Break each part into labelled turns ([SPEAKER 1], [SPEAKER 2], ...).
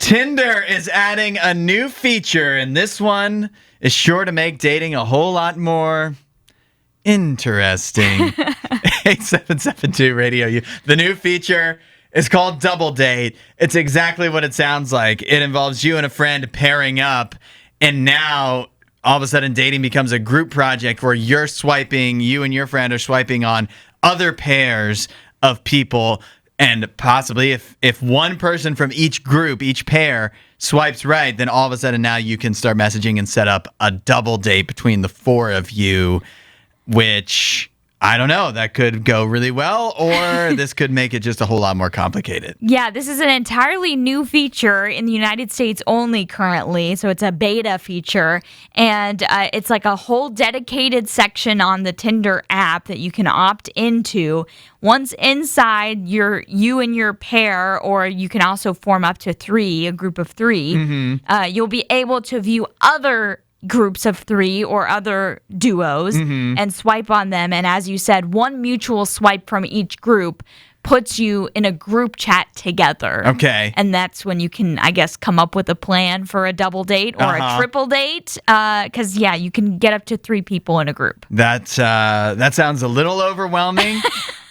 [SPEAKER 1] Tinder is adding a new feature, and this one is sure to make dating a whole lot more interesting. 8772 Radio. The new feature is called Double Date. It's exactly what it sounds like. It involves you and a friend pairing up, and now all of a sudden dating becomes a group project where you and your friend are swiping on other pairs of people. And possibly if one person from each group, each pair, swipes right, then all of a sudden now you can start messaging and set up a double date between the four of you, which, I don't know, that could go really well, or this could make it just a whole lot more complicated.
[SPEAKER 2] Yeah, this is an entirely new feature in the United States only currently, so it's a beta feature, and it's like a whole dedicated section on the Tinder app that you can opt into. Once inside, you and your pair, or you can also form up to three, a group of three, you'll be able to view other groups of three or other duos and swipe on them. And as you said, one mutual swipe from each group puts you in a group chat together.
[SPEAKER 1] Okay.
[SPEAKER 2] And that's when you can, I guess, come up with a plan for a double date or a triple date. Because, yeah, you can get up to three people in a group.
[SPEAKER 1] That sounds a little overwhelming.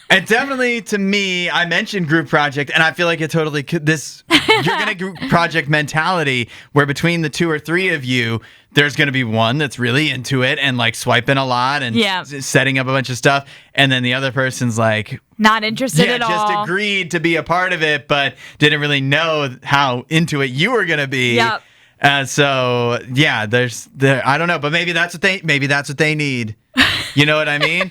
[SPEAKER 1] And definitely, to me, I mentioned group project, and I feel like it totally could. You're going to group project mentality where between the two or three of you, there's going to be one that's really into it and like swiping a lot and setting up a bunch of stuff. And then the other person's like,
[SPEAKER 2] not interested at all.
[SPEAKER 1] Just agreed to be a part of it, but didn't really know how into it you were going to be.
[SPEAKER 2] Yep.
[SPEAKER 1] So yeah, I don't know, but maybe that's what they need. You know what I mean?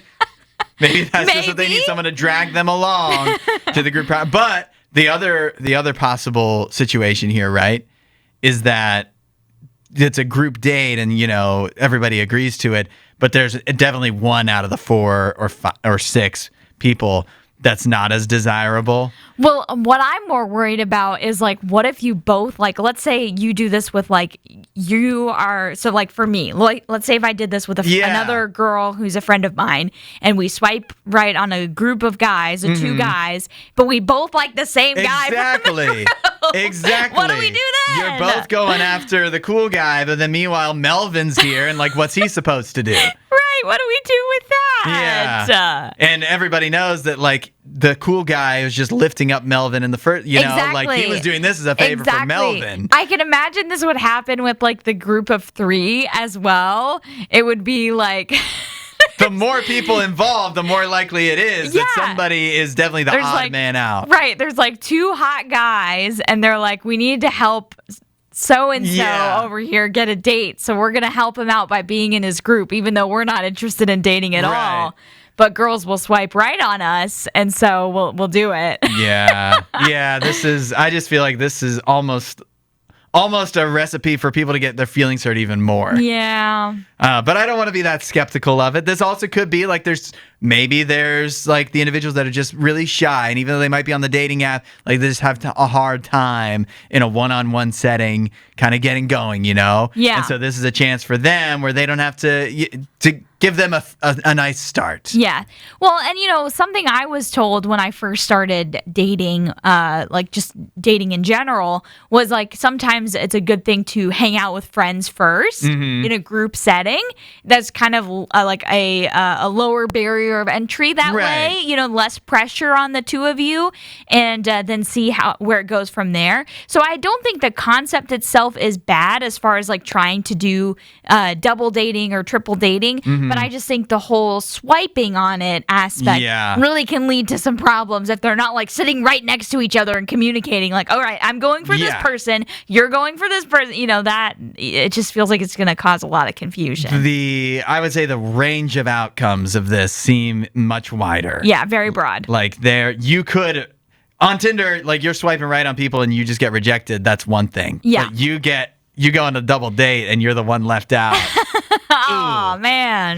[SPEAKER 1] Maybe that's just what they need, someone to drag them along to the group. But the other possible situation here, right, is that it's a group date and, you know, everybody agrees to it, but there's definitely one out of the four or five or six people that's not as desirable.
[SPEAKER 2] Well, what I'm more worried about is, like, what if you both, like, let's say you do this with, like, so, like, for me, like, let's say if I did this with another girl who's a friend of mine, and we swipe right on a group of guys, two guys, but we both like the same guy.
[SPEAKER 1] Exactly. Exactly.
[SPEAKER 2] What do we do then?
[SPEAKER 1] You're both going after the cool guy, but then meanwhile, Melvin's here, and, like, what's he supposed to do?
[SPEAKER 2] Right. What do we do with that?
[SPEAKER 1] Yeah. And everybody knows that, like, the cool guy was just lifting up Melvin in the first, you know, like he was doing this as a favor for Melvin.
[SPEAKER 2] I can imagine this would happen with, like, the group of three as well. It would be like...
[SPEAKER 1] The more people involved, the more likely it is that somebody is definitely the odd man out.
[SPEAKER 2] Right. There's like two hot guys, and they're like, we need to help so-and-so over here get a date. So we're going to help him out by being in his group, even though we're not interested in dating at all. But girls will swipe right on us, and so we'll do it.
[SPEAKER 1] Yeah. Yeah, I just feel like this is almost a recipe for people to get their feelings hurt even more.
[SPEAKER 2] Yeah.
[SPEAKER 1] But I don't want to be that skeptical of it. This also could be like there's like the individuals that are just really shy, and even though they might be on the dating app, like they just have a hard time in a one-on-one setting kind of getting going, you know?
[SPEAKER 2] Yeah.
[SPEAKER 1] And so this is a chance for them where they don't have to give them a nice start.
[SPEAKER 2] Yeah. Well, and, you know, something I was told when I first started dating, like just dating in general, was like sometimes it's a good thing to hang out with friends first in a group setting. That's kind of like a lower barrier of entry that way, you know, less pressure on the two of you, and then see where it goes from there. So I don't think the concept itself is bad as far as like trying to do double dating or triple dating, but I just think the whole swiping on it aspect really can lead to some problems if they're not like sitting right next to each other and communicating like, all right, I'm going for this person, you're going for this person, you know, that it just feels like it's going to cause a lot of confusion.
[SPEAKER 1] I would say the range of outcomes of this seem much wider.
[SPEAKER 2] Yeah, very broad.
[SPEAKER 1] Like you could, on Tinder, like you're swiping right on people and you just get rejected. That's one thing.
[SPEAKER 2] Yeah.
[SPEAKER 1] But you go on a double date and you're the one left out.
[SPEAKER 2] Oh, man.